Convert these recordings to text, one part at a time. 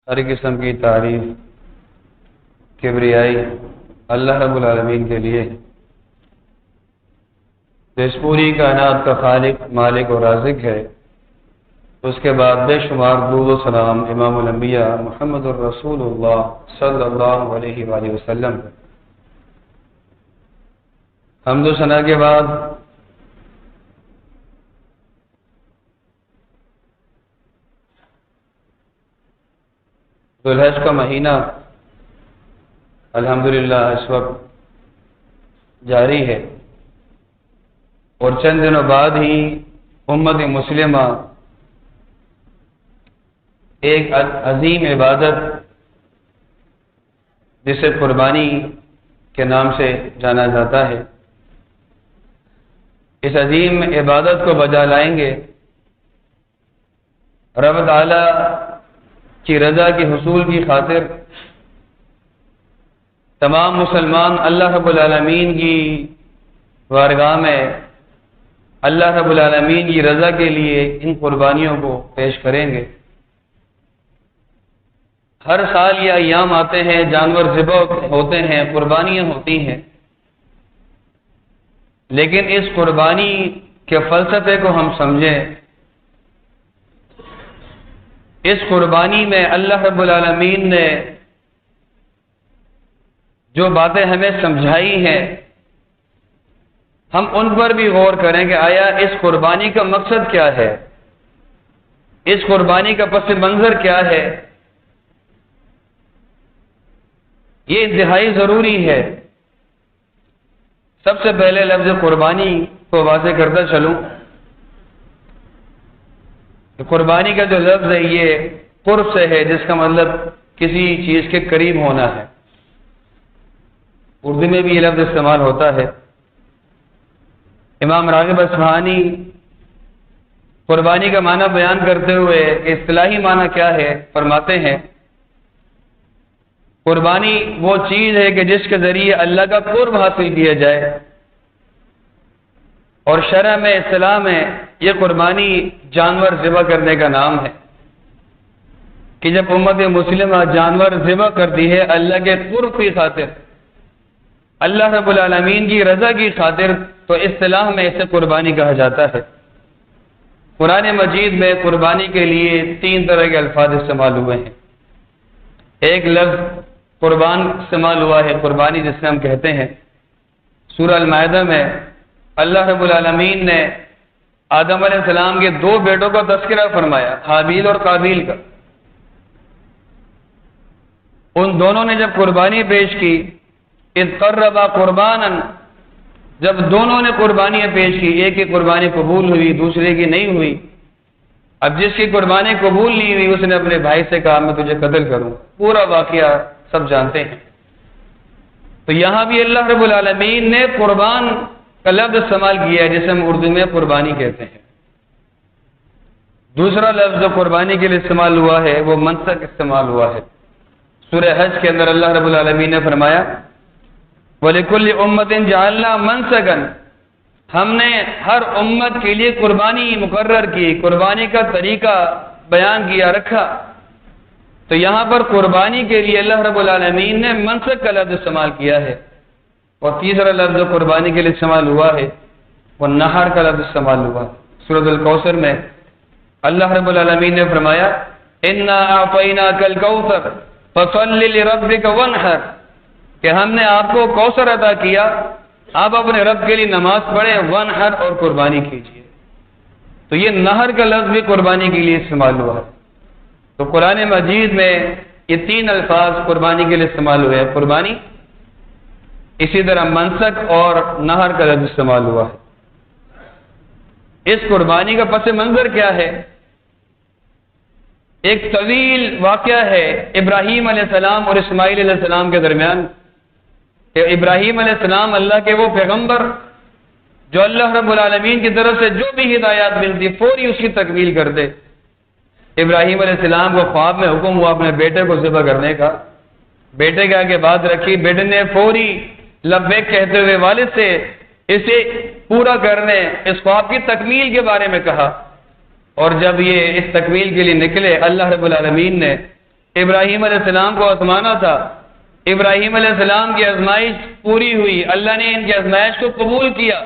ہر قسم کی تعریف کبریائی اللہ رب العالمین کے لیے، جو اس پوری کائنات کا خالق، مالک اور رازق ہے۔ اس کے بعد بے شمار درود و سلام امام الانبیاء محمد الرسول اللہ صلی اللہ علیہ وآلہ وسلم۔ حمد و ثنا کے بعد ذو الحج کا مہینہ الحمدللہ اس وقت جاری ہے، اور چند دنوں بعد ہی امت مسلمہ ایک عظیم عبادت جسے قربانی کے نام سے جانا جاتا ہے، اس عظیم عبادت کو بجا لائیں گے۔ رب تعالی کی رضا کے حصول کی خاطر تمام مسلمان اللہ رب العالمین کی بارگاہ میں اللہ رب العالمین کی رضا کے لیے ان قربانیوں کو پیش کریں گے۔ ہر سال یہ ایام آتے ہیں، جانور ذبح ہوتے ہیں، قربانیاں ہوتی ہیں، لیکن اس قربانی کے فلسفے کو ہم سمجھیں۔ اس قربانی میں اللہ رب العالمین نے جو باتیں ہمیں سمجھائی ہیں، ہم ان پر بھی غور کریں کہ آیا اس قربانی کا مقصد کیا ہے، اس قربانی کا پس منظر کیا ہے۔ یہ انتہائی ضروری ہے۔ سب سے پہلے لفظ قربانی کو واضح کرتا چلوں کہ قربانی کا جو لفظ ہے یہ قرب سے ہے، جس کا مطلب کسی چیز کے قریب ہونا ہے۔ اردو میں بھی یہ لفظ استعمال ہوتا ہے۔ امام راغب اصفہانی قربانی کا معنی بیان کرتے ہوئے اصطلاحی معنی کیا ہے فرماتے ہیں، قربانی وہ چیز ہے کہ جس کے ذریعے اللہ کا قرب حاصل کیا جائے، اور شرع میں اصطلاح میں یہ قربانی جانور ذبح کرنے کا نام ہے، کہ جب امت مسلمہ جانور ذبح کرتی ہے اللہ کے قرب کی خاطر، اللہ رب العالمین کی رضا کی خاطر، تو اصطلاح میں اسے قربانی کہا جاتا ہے۔ قرآن مجید میں قربانی کے لیے 3 طرح کے الفاظ استعمال ہوئے ہیں۔ ایک لفظ قربان استعمال ہوا ہے، قربانی جسے ہم کہتے ہیں۔ سورہ المائدہ میں اللہ رب العالمین نے آدم علیہ السلام کے 2 بیٹوں کا تذکرہ فرمایا، حابیل اور قابیل کا۔ ان دونوں نے جب قربانی پیش کی، اذ قربا قربانا، جب دونوں نے قربانیاں پیش کی، ایک کی قربانی قبول ہوئی، دوسرے کی نہیں ہوئی۔ اب جس کی قربانی قبول نہیں ہوئی اس نے اپنے بھائی سے کہا میں تجھے قتل کروں۔ پورا واقعہ سب جانتے ہیں۔ تو یہاں بھی اللہ رب العالمین نے قربان کا لفظ استعمال کیا ہے، جسے ہم اردو میں قربانی کہتے ہیں۔ دوسرا لفظ جو قربانی کے لیے استعمال ہوا ہے وہ منسک استعمال ہوا ہے۔ سورہ حج کے اندر اللہ رب العالمین نے فرمایا وَلِكُلِّ أُمَّةٍ جَعَلْنَا مَنسَكًا، ہم نے ہر امت کے لیے قربانی مقرر کی، قربانی کا طریقہ بیان کیا، رکھا۔ تو یہاں پر قربانی کے لیے اللہ رب العالمین نے منسک کا لفظ استعمال کیا ہے۔ اور تیسرا لفظ جو قربانی کے لیے استعمال ہوا ہے وہ نہر کا لفظ استعمال ہوا۔ سورۃ الکوثر میں اللہ رب العالمین نے فرمایا اِنَّا أَعْطَيْنَاكَ الْكَوْثَرَ فَصَلِّ لِرَبِّكَ وَانْحَرْ، کہ ہم نے آپ کو کوثر عطا کیا، آپ اپنے رب کے لیے نماز پڑھیں، وانحر، اور قربانی کیجیے۔ تو یہ نہر کا لفظ بھی قربانی کے لیے استعمال ہوا ہے۔ تو قرآن مجید میں یہ 3 الفاظ قربانی کے لیے استعمال ہوئے ہیں، قربانی، اسی طرح منسک اور نہر کا لفظ استعمال ہوا ہے۔ اس قربانی کا پس منظر کیا ہے؟ ایک طویل واقعہ ہے ابراہیم علیہ السلام اور اسماعیل علیہ السلام کے درمیان، کہ ابراہیم علیہ السلام اللہ کے وہ پیغمبر جو اللہ رب العالمین کی طرف سے جو بھی ہدایات ملتی فوری اس کی تکمیل کرتے۔ ابراہیم علیہ السلام کو خواب میں حکم ہوا اپنے بیٹے کو ذبح کرنے کا۔ بیٹے کے آگے بات رکھی، بیٹے نے فوری لبیک کہتے ہوئے والد سے اسے پورا کرنے، اس خواب کی تکمیل کے بارے میں کہا۔ اور جب یہ اس تکمیل کے لیے نکلے، اللہ رب العالمین نے ابراہیم علیہ السلام کو آزمانا تھا، ابراہیم علیہ السلام کی آزمائش پوری ہوئی، اللہ نے ان کی آزمائش کو قبول کیا،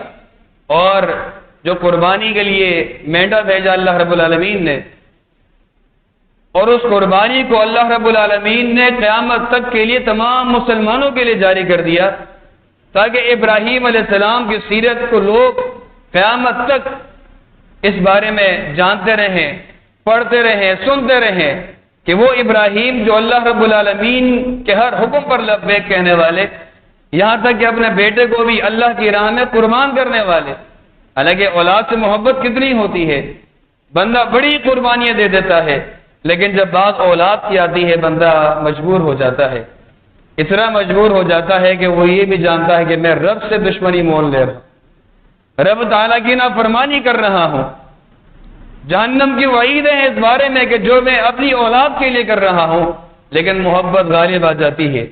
اور جو قربانی کے لیے مینڈا بھیجا اللہ رب العالمین نے، اور اس قربانی کو اللہ رب العالمین نے قیامت تک کے لیے تمام مسلمانوں کے لیے جاری کر دیا، تاکہ ابراہیم علیہ السلام کی سیرت کو لوگ قیامت تک اس بارے میں جانتے رہیں، پڑھتے رہیں، سنتے رہیں کہ وہ ابراہیم جو اللہ رب العالمین کے ہر حکم پر لبیک کہنے والے، یہاں تک کہ اپنے بیٹے کو بھی اللہ کی راہ میں قربان کرنے والے۔ حالانکہ اولاد سے محبت کتنی ہوتی ہے، بندہ بڑی قربانیاں دے دیتا ہے، لیکن جب بات اولاد کی آتی ہے بندہ مجبور ہو جاتا ہے، اتنا مجبور ہو جاتا ہے کہ وہ یہ بھی جانتا ہے کہ میں رب سے دشمنی مول لے رہا ہوں، رب تعالیٰ کی نافرمانی کر رہا ہوں، جہنم کی وعیدیں ہیں اس بارے میں کہ جو میں اپنی اولاد کے لیے کر رہا ہوں، لیکن محبت غالب آ جاتی ہے۔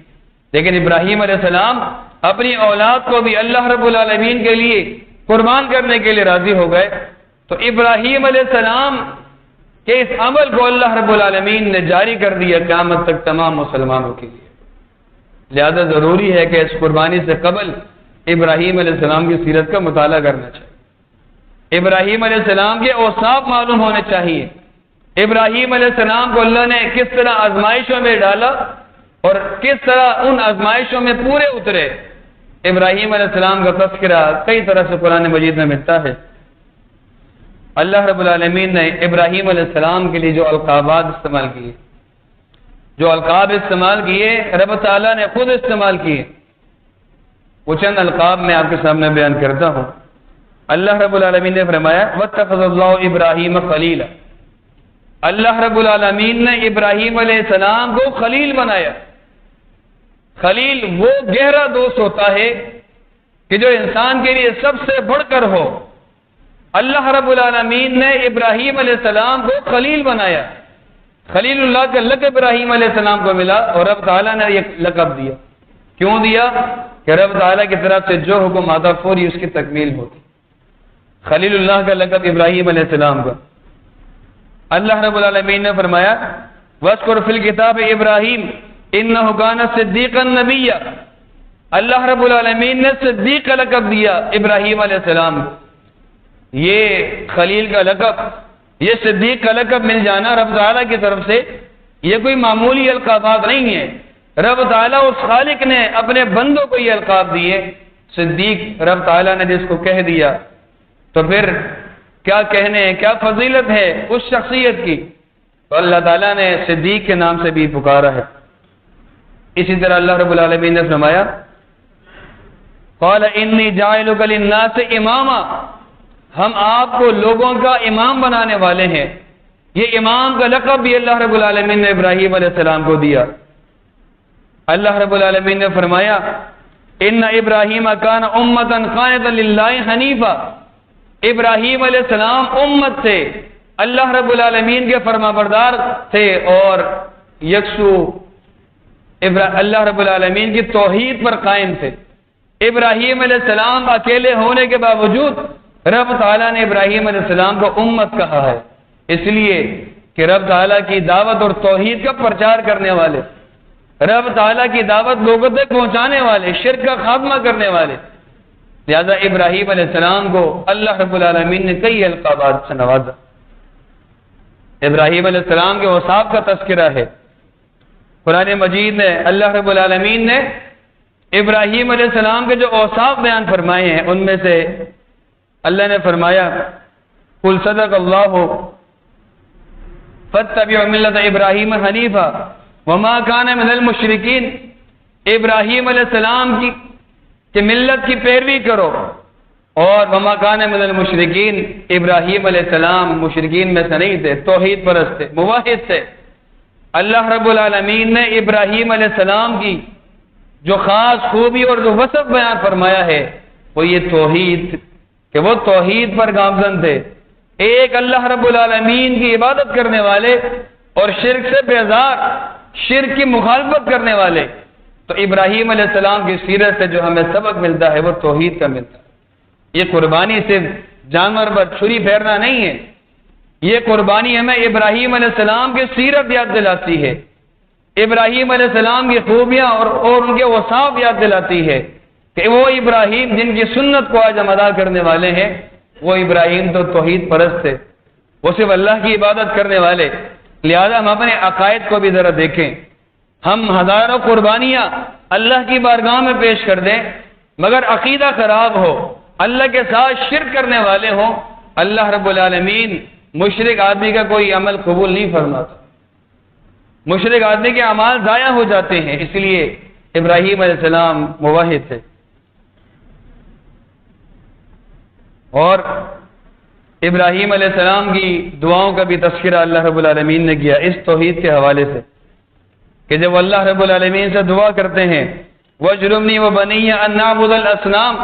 لیکن ابراہیم علیہ السلام اپنی اولاد کو بھی اللہ رب العالمین کے لیے قربان کرنے کے لیے راضی ہو گئے، تو ابراہیم علیہ السلام کہ اس عمل کو اللہ رب العالمین نے جاری کر دیا قیامت تک تمام مسلمانوں کے لیے۔ لہذا ضروری ہے کہ اس قربانی سے قبل ابراہیم علیہ السلام کی سیرت کا مطالعہ کرنا چاہیے، ابراہیم علیہ السلام کے اوصاف معلوم ہونے چاہیے، ابراہیم علیہ السلام کو اللہ نے کس طرح آزمائشوں میں ڈالا اور کس طرح ان آزمائشوں میں پورے اترے۔ ابراہیم علیہ السلام کا تذکرہ کئی طرح سے قرآن مجید میں ملتا ہے۔ اللہ رب العالمین نے ابراہیم علیہ السلام کے لیے جو القابات استعمال کیے، جو القاب استعمال کیے، رب تعالیٰ نے خود استعمال کیے، وہ چند القاب میں آپ کے سامنے بیان کرتا ہوں۔ اللہ رب العالمین نے فرمایا وَاتَّخَذَ اللَّهُ إِبْرَاهِيمَ خَلِيلًا، اللہ رب العالمین نے ابراہیم علیہ السلام کو خلیل بنایا۔ خلیل وہ گہرا دوست ہوتا ہے کہ جو انسان کے لیے سب سے بڑھ کر ہو۔ اللہ رب العالمین نے ابراہیم علیہ السلام کو خلیل بنایا، خلیل اللہ کا لقب ابراہیم علیہ السلام کو ملا، اور رب تعالیٰ نے یہ لقب دیا۔ کیوں دیا؟ کہ رب تعالیٰ کی طرف سے جو حکم آتا فوری اس کی تکمیل ہوتی۔ خلیل اللہ کا لقب ابراہیم علیہ السلام کا۔ اللہ رب العالمین نے فرمایا وَاذْكُرْ فِي الْكِتَابِ إِبْرَاهِيمَ إِنَّهُ كَانَ صِدِّيقًا نَبِيًّا، اللہ رب العالمین نے صدیق کا لقب دیا ابراہیم علیہ السلام کو۔ یہ خلیل کا لقب، یہ صدیق کا لقب مل جانا رب تعالیٰ کی طرف سے یہ کوئی معمولی القابات نہیں ہے۔ رب تعالیٰ اس خالق نے اپنے بندوں کو یہ القاب دیے۔ صدیق رب تعالیٰ نے جس کو کہہ دیا تو پھر کیا کہنے ہیں، کیا فضیلت ہے اس شخصیت کی، تو اللہ تعالیٰ نے صدیق کے نام سے بھی پکارا ہے۔ اسی طرح اللہ رب العالمین نے فرمایا قال انی جاعلک للناس اماما، ہم آپ کو لوگوں کا امام بنانے والے ہیں۔ یہ امام کا لقب بھی اللہ رب العالمین نے ابراہیم علیہ السلام کو دیا۔ اللہ رب العالمین نے فرمایا ان ابراہیم کان امۃ قانتا للہ حنیفا، ابراہیم علیہ السلام امت تھے، اللہ رب العالمین کے فرما بردار تھے اور یکسو اللہ رب العالمین کی توحید پر قائم تھے۔ ابراہیم علیہ السلام اکیلے ہونے کے باوجود رب تعالیٰ نے ابراہیم علیہ السلام کو امت کہا ہے، اس لیے کہ رب تعالیٰ کی دعوت اور توحید کا پرچار کرنے والے، رب تعالیٰ کی دعوت لوگوں تک پہنچانے والے، شرک کا خاتمہ کرنے والے۔ لہذا ابراہیم علیہ السلام کو اللہ رب العالمین نے کئی القابات سے نوازا۔ ابراہیم علیہ السلام کے اوصاف کا تذکرہ ہے قرآن مجید میں۔ اللہ رب العالمین نے ابراہیم علیہ السلام کے جو اوصاف بیان فرمائے ہیں ان میں سے اللہ نے فرمایا قل صدق اللہ فاتبعوا ملۃ ابراہیم حنیفا وما کان من المشرکین، ابراہیم علیہ السلام کی ملت کی پیروی کرو، اور وما کان من المشرکین، ابراہیم علیہ السلام مشرکین میں سے نہیں تھے، توحید پرست تھے، موحد تھے۔ اللہ رب العالمین نے ابراہیم علیہ السلام کی جو خاص خوبی اور جو وصف بیان فرمایا ہے وہ یہ توحید، کہ وہ توحید پر گامزن تھے، ایک اللہ رب العالمین کی عبادت کرنے والے اور شرک سے بیزار، شرک کی مخالفت کرنے والے۔ تو ابراہیم علیہ السلام کی سیرت سے جو ہمیں سبق ملتا ہے وہ توحید کا ملتا ہے۔ یہ قربانی صرف جانور پر چھری پھیرنا نہیں ہے، یہ قربانی ہمیں ابراہیم علیہ السلام کی سیرت یاد دلاتی ہے ابراہیم علیہ السلام کی خوبیاں اور ان کے اوصاف یاد دلاتی ہے کہ وہ ابراہیم جن کی سنت کو آج ہم ادا کرنے والے ہیں، وہ ابراہیم تو توحید پرست تھے، وہ صرف اللہ کی عبادت کرنے والے۔ لہذا ہم اپنے عقائد کو بھی ذرا دیکھیں۔ ہم ہزاروں قربانیاں اللہ کی بارگاہ میں پیش کر دیں، مگر عقیدہ خراب ہو، اللہ کے ساتھ شرک کرنے والے ہوں، اللہ رب العالمین مشرک آدمی کا کوئی عمل قبول نہیں فرماتا، مشرک آدمی کے اعمال ضائع ہو جاتے ہیں۔ اس لیے ابراہیم علیہ السلام موحد تھے۔ اور ابراہیم علیہ السلام کی دعاؤں کا بھی تذکرہ اللہ رب العالمین نے کیا اس توحید کے حوالے سے کہ جب اللہ رب العالمین سے دعا کرتے ہیں وَاجْعَلْنِي وَبَنِيَّ أَن نَّعْبُدَ الْأَصْنَامَ،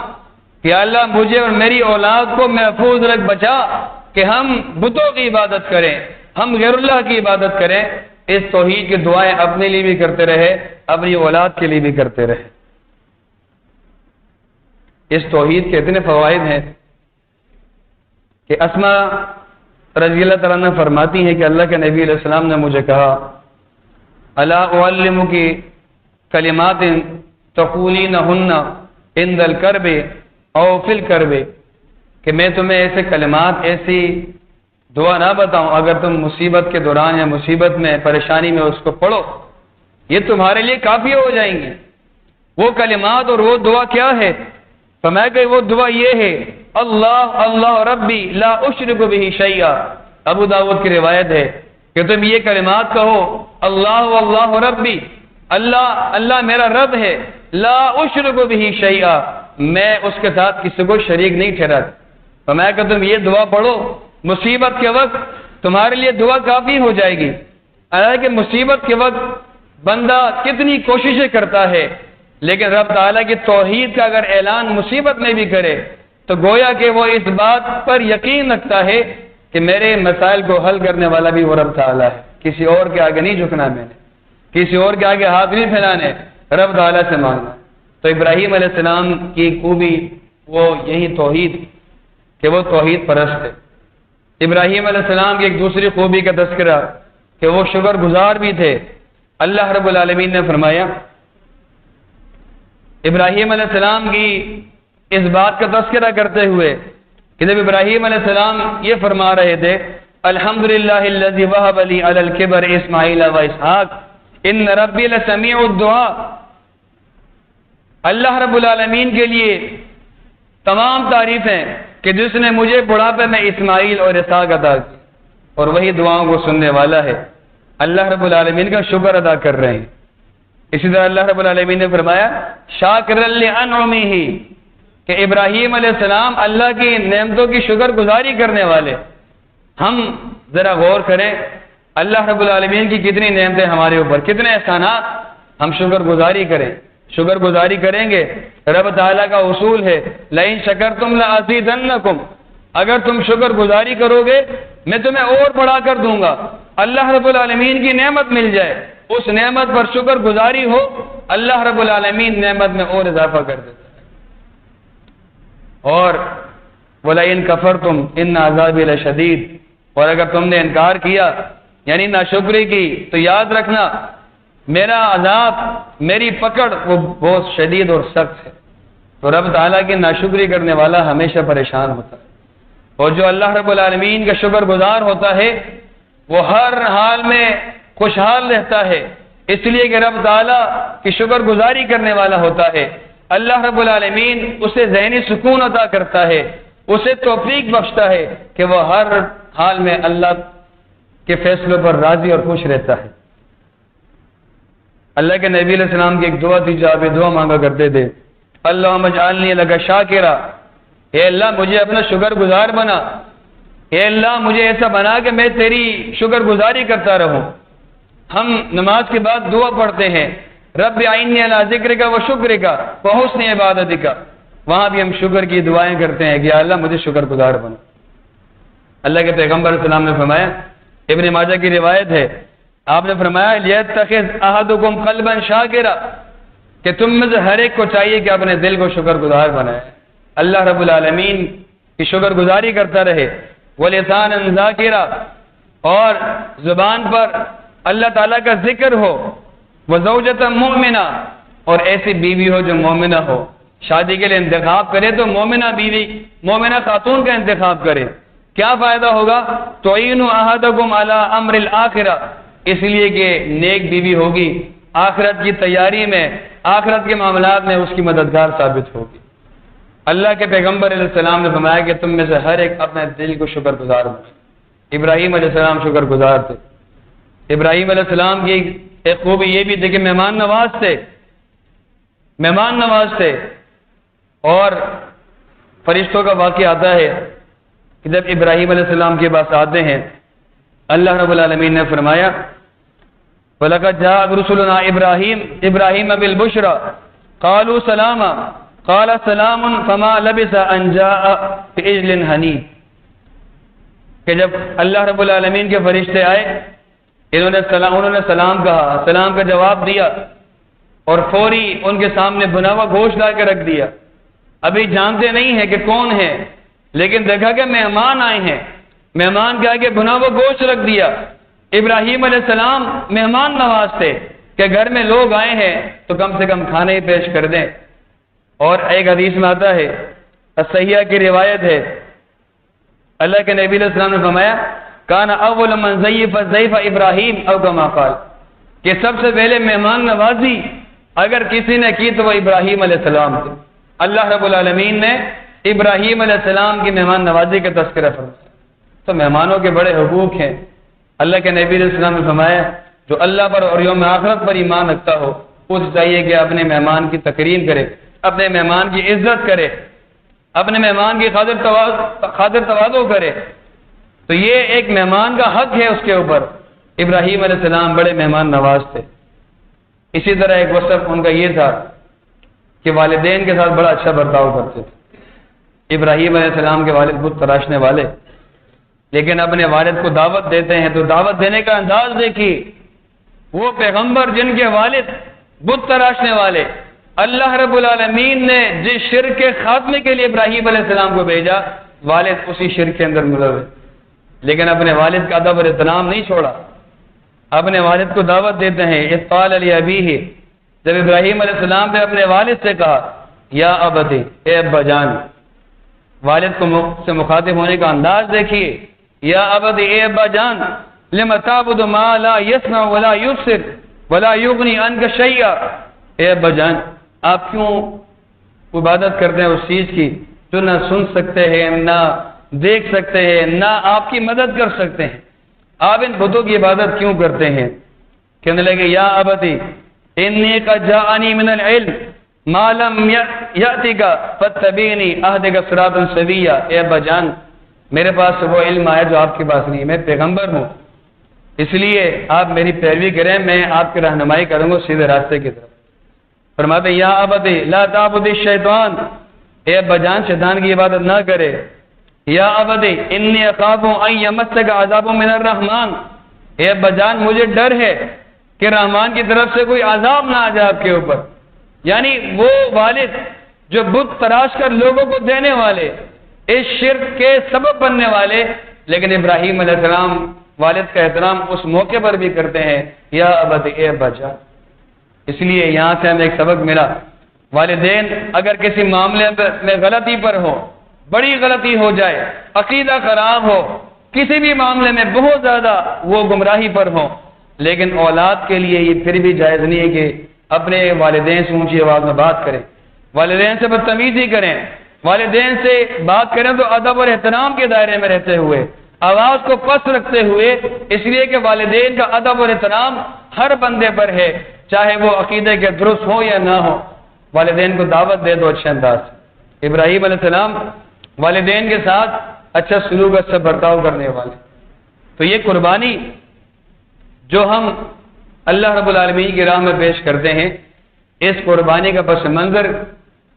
کہ اللہ مجھے اور میری اولاد کو محفوظ رکھ، بچا کہ ہم بتوں کی عبادت کریں، ہم غیر اللہ کی عبادت کریں۔ اس توحید کی دعائیں اپنے لیے بھی کرتے رہے، اپنی اولاد کے لیے بھی کرتے رہے۔ اس توحید کے اتنے فوائد ہیں کہ اسما رضی اللہ تعالیٰ عنہ فرماتی ہیں کہ اللہ کے نبی علیہ السلام نے مجھے کہا الا اعلمکی کلمات تقولینہن عند الکرب او فی الکرب، کہ میں تمہیں ایسے کلمات، ایسی دعا نہ بتاؤں اگر تم مصیبت کے دوران یا مصیبت میں، پریشانی میں اس کو پڑھو، یہ تمہارے لیے کافی ہو جائیں گے۔ وہ کلمات اور وہ دعا کیا ہے؟ فرمایا کہ وہ دعا یہ ہے اللہ اللہ ربی لا اشرک بہ شیئا، ابو داؤد کی روایت ہے کہ تم یہ کلمات کہو اللہ اللہ ربی، اللہ اللہ میرا رب ہے، لا اشرک بہ شیئا، میں اس کے ساتھ کسی کو شریک نہیں ٹھہراتا۔ فرمایا کہ تم یہ دعا پڑھو مصیبت کے وقت، تمہارے لیے دعا کافی ہو جائے گی۔ حالانکہ مصیبت کے وقت بندہ کتنی کوششیں کرتا ہے، لیکن رب تعالیٰ کی توحید کا اگر اعلان مصیبت میں بھی کرے تو گویا کہ وہ اس بات پر یقین رکھتا ہے کہ میرے مسائل کو حل کرنے والا بھی وہ رب تعالیٰ ہے، کسی اور کے آگے نہیں جھکنا، میں نے کسی اور کے آگے ہاتھ نہیں پھیلانے، رب تعالیٰ سے مانگنا۔ تو ابراہیم علیہ السلام کی خوبی وہ یہی توحید کہ وہ توحید پرست ہے۔ ابراہیم علیہ السلام کی ایک دوسری خوبی کا تذکرہ کہ وہ شکر گزار بھی تھے۔ اللہ رب العالمین نے فرمایا ابراہیم علیہ السلام کی اس بات کا تذکرہ کرتے ہوئے کہ جب ابراہیم علیہ السلام یہ فرما رہے تھے الحمدللہ الذی وہب لی علی الکبر اسماعیل و اسحاق ان ربی لسمیع الدعاء، اللہ رب العالمین کے لیے تمام تعریفیں کہ جس نے مجھے بڑھاپے میں اسماعیل اور اسحاق عطا کی، اور وہی دعاؤں کو سننے والا ہے۔ اللہ رب العالمین کا شکر ادا کر رہے ہیں۔ اسی طرح اللہ رب العالمین نے فرمایا شاکرا لانعمہ، کہ ابراہیم علیہ السلام اللہ کی نعمتوں کی شکر گزاری کرنے والے۔ ہم ذرا غور کریں اللہ رب العالمین کی کتنی نعمتیں ہمارے اوپر، کتنے احسانات، ہم شکر گزاری کریں۔ شکر گزاری کریں گے، رب تعالیٰ کا اصول ہے لئن شکرتم لازیدنکم، اگر تم شکر گزاری کرو گے میں تمہیں اور بڑھا کر دوں گا۔ اللہ رب العالمین کی نعمت مل جائے، اس نعمت پر شکر گزاری ہو، اللہ رب العالمین نعمت میں اور اضافہ کر دیتا ہے۔ اور وَلَئِن كَفَرْتُمْ إِنَّ عَذَابِي لَشَدِيدٌ، اور اگر تم نے انکار کیا یعنی ناشکری کی تو یاد رکھنا میرا عذاب، میری پکڑ وہ بہت شدید اور سخت ہے۔ تو رب تعالیٰ کی ناشکری کرنے والا ہمیشہ پریشان ہوتا ہے، اور جو اللہ رب العالمین کا شکر گزار ہوتا ہے وہ ہر حال میں خوشحال رہتا ہے، اس لیے کہ رب تعالیٰ کی شکر گزاری کرنے والا ہوتا ہے۔ اللہ رب العالمین اسے ذہنی سکون عطا کرتا ہے، اسے توفیق بخشتا ہے کہ وہ ہر حال میں اللہ کے فیصلوں پر راضی اور خوش رہتا ہے۔ اللہ کے نبی علیہ السلام کی ایک دعا تھی جو آپ دعا مانگا کرتے تھے اللہم اجعلنی لک شاکرا، اے اللہ مجھے اپنا شکر گزار بنا، اے اللہ مجھے ایسا بنا کہ میں تیری شکر گزاری کرتا رہوں۔ ہم نماز کے بعد دعا پڑھتے ہیں رب اعنی علی ذکرک و شکرک و حسن عبادتک، وہاں بھی ہم شکر کی دعائیں کرتے ہیں کہ یا اللہ مجھے شکر گزار بنا۔ اللہ کے پیغمبر صلی اللہ علیہ وسلم نے فرمایا، ابن ماجہ کی روایت ہے، آپ نے فرمایا لیتخذ احدکم قلبا شاکرا، کہ تم میں سے ہر ایک کو چاہیے کہ اپنے دل کو شکر گزار بنائے، اللہ رب العالمین کی شکر گزاری کرتا رہے۔ ولسانا ذاکرا، اور زبان پر اللہ تعالیٰ کا ذکر ہو، وزوجۃ مؤمنہ، اور ایسی بیوی ہو جو مومنہ ہو. شادی کے لیے انتخاب کرے تو مومنہ بیوی، مومنہ خاتون کا انتخاب کرے. کیا فائدہ ہوگا؟ تعین احدکم علی امر الاخرہ، اس لیے کہ نیک بیوی ہوگی آخرت کی تیاری میں، آخرت کے معاملات میں اس کی مددگار ثابت ہوگی. اللہ کے پیغمبر علیہ السلام نے فرمایا کہ تم میں سے ہر ایک اپنے دل کو شکر گزار ہو. ابراہیم علیہ السلام شکر گزار تھے. ابراہیم علیہ السلام کی ایک خوبی یہ بھی تھی کہ مہمان نواز تھے، مہمان نواز تھے. اور فرشتوں کا واقعہ آتا ہے کہ جب ابراہیم علیہ السلام کے پاس آتے ہیں، اللہ رب العالمین نے فرمایا وَلَقَدْ جَاءَ رُسُلُنَا إِبْرَاهِيمَ بِالْبُشْرَى قَالُوا سَلَامًا قَالَ سَلَامٌ فَمَا لَبِثَ أَنْ جَاءَ بِعِجْلٍ حَنِيذٍ، کہ جب اللہ رب العالمین کے فرشتے آئے، انہوں نے سلام کہا، سلام کا جواب دیا، اور فوری ان کے سامنے بنا ہوا گوشت لا کے رکھ دیا. ابھی جانتے نہیں ہیں کہ کون ہے، لیکن دیکھا کہ مہمان آئے ہیں، مہمان کے آگے بنا ہوا گوشت رکھ دیا. ابراہیم علیہ السلام مہمان نواز تھے کہ گھر میں لوگ آئے ہیں تو کم سے کم کھانا ہی پیش کر دیں. اور ایک حدیث میں آتا ہے، صحیحہ کی روایت ہے، اللہ کے نبی علیہ السلام نے فرمایا کان اول من ضیف ضیف ابراہیم او کما قال، کہ سب سے پہلے مہمان نوازی اگر کسی نے کی تو وہ ابراہیم علیہ السلام تھے. اللہ رب العالمین نے ابراہیم علیہ السلام کی مہمان نوازی کا تذکرہ فرمایا. تو مہمانوں کے بڑے حقوق ہیں. اللہ کے نبی علیہ السلام نے فرمایا جو اللہ پر اور یوم آخرت پر ایمان رکھتا ہو اس چاہیے کہ اپنے مہمان کی تکریم کرے، اپنے مہمان کی عزت کرے، اپنے مہمان کی خاطر تواضع کرے. تو یہ ایک مہمان کا حق ہے اس کے اوپر. ابراہیم علیہ السلام بڑے مہمان نواز تھے. اسی طرح ایک وصف ان کا یہ تھا کہ والدین کے ساتھ بڑا اچھا برتاؤ کرتے تھے. ابراہیم علیہ السلام کے والد بت تراشنے والے، لیکن اپنے والد کو دعوت دیتے ہیں تو دعوت دینے کا انداز دیکھیے. وہ پیغمبر جن کے والد بت تراشنے والے، اللہ رب العالمین نے جس شرک کے خاتمے کے لیے ابراہیم علیہ السلام کو بھیجا، والد اسی شرک کے اندر ملوث، لیکن اپنے والد کا ادب اور احترام نہیں چھوڑا، اپنے والد کو دعوت دیتے ہیں. اذ قال لأبیہ، جب ابراہیم علیہ السلام نے اپنے والد سے کہا یا ابتی، اے ابا جان، والد کو سے مخاطب ہونے کا انداز دیکھیے. یا ابتی، اے ابا جان، لم تعبد ما لا يسمع ولا يبصر ولا يغني عنك شيئا، اے ابا جان آپ کیوں عبادت کرتے ہیں اس چیز کی جو نہ سن سکتے ہیں، نہ دیکھ سکتے ہیں، نہ آپ کی مدد کر سکتے ہیں، آپ ان بتوں کی عبادت کیوں کرتے ہیں؟ کہنے لگے یا ابتی انی قد جاءنی من العلم ما لم یأتک فاتبعنی اہدک صراطا سویا، اے ابا جان میرے پاس وہ علم آیا جو آپ کے پاس نہیں ہے، میں پیغمبر ہوں، اس لیے آپ میری پیروی کریں، میں آپ کی رہنمائی کروں گا سیدھے راستے کی طرف. فرماتے یا ابتی لا تعبد الشیطان، اے ابا جان شیطان کی عبادت نہ کرے. یا ابتی انی اخاف ان یمسک عذاب من الرحمن، اے ابا جان مجھے ڈر ہے کہ رحمان کی طرف سے کوئی عذاب نہ آ جائے آپ کے اوپر. یعنی وہ والد جو بت تراش کر لوگوں کو دینے والے، اس شرک کے سبب بننے والے، لیکن ابراہیم علیہ السلام والد کا احترام اس موقع پر بھی کرتے ہیں یا ابتی، اے ابا جان. اس لیے یہاں سے ہمیں ایک سبق ملا، والدین اگر کسی معاملے میں غلطی پر ہو، بڑی غلطی ہو جائے، عقیدہ خراب ہو، کسی بھی معاملے میں بہت زیادہ وہ گمراہی پر ہو، لیکن اولاد کے لیے یہ پھر بھی جائز نہیں ہے کہ اپنے والدین سے اونچی آواز میں بات کریں، والدین سے بدتمیزی کریں، والدین سے بات کریں تو ادب اور احترام کے دائرے میں رہتے ہوئے، آواز کو پست رکھتے ہوئے، اس لیے کہ والدین کا ادب اور احترام ہر بندے پر ہے، چاہے وہ عقیدے کے درست ہو یا نہ ہو. والدین کو دعوت دے دو اچھے انداز سے. ابراہیم علیہ السلام والدین کے ساتھ اچھا سلوک، اچھا برتاؤ کرنے والے. تو یہ قربانی جو ہم اللہ رب العالمین کی راہ میں پیش کرتے ہیں، اس قربانی کا پس منظر،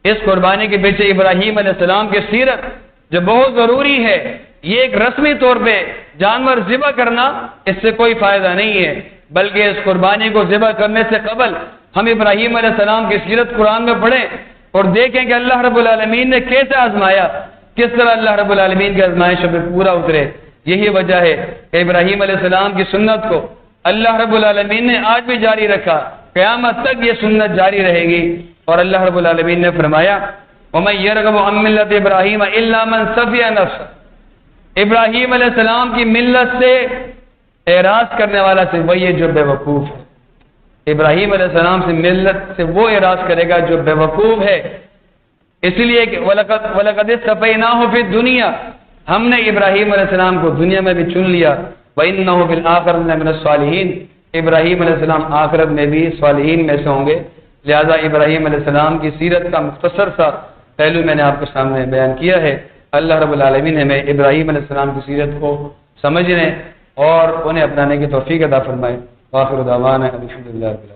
اس قربانی کے پیچھے ابراہیم علیہ السلام کی سیرت جو بہت ضروری ہے. یہ ایک رسمی طور پہ جانور ذبح کرنا اس سے کوئی فائدہ نہیں ہے، بلکہ اس قربانی کو ذبح کرنے سے قبل ہم ابراہیم علیہ السلام کی سیرت قرآن میں پڑھیں اور دیکھیں کہ اللہ رب العالمین نے کیسے آزمایا، کس طرح اللہ رب العالمین کی آزمائش میں پورا اترے. یہی وجہ ہے کہ ابراہیم علیہ السلام کی سنت کو اللہ رب العالمین نے آج بھی جاری رکھا. قیامت تک یہ سنت جاری رہے گی۔ اور اللہ رب العالمین نے فرمایا وَمَن يَرْغَبُ عَن مِّلَّةِ إِبْرَاهِيمَ إِلَّا مَن سَفِهَ نَفْسَهُ، ابراہیم علیہ السلام کی ملت سے اعراض کرنے والا صرف وہی ہے جو بے وقوف ہے۔ ابراہیم علیہ السلام سے ملت سے وہ اعراض کرے گا جو بے وقوف ہے، اس لیے کہ وَلَقَدِ اصْطَفَيْنَاهُ فِي الدُّنْيَا، ہم نے ابراہیم علیہ السلام کو دنیا میں بھی چن لیا، وَإِنَّهُ فِي الْآخِرَةِ لَمِنَ الصَّالِحِينَ، ابراہیم علیہ السلام آخرت میں بھی صالحین میں سے ہوں گے۔ لہذا ابراہیم علیہ السلام کی سیرت کا مختصر سا پہلو میں نے آپ کے سامنے بیان کیا ہے۔ اللہ رب العالمین ہمیں ابراہیم علیہ السلام کی سیرت کو سمجھنے اور انہیں اپنانے کی توفیق عطا فرمائے۔ وآخر دعوانا الحمدللہ رب العالمین۔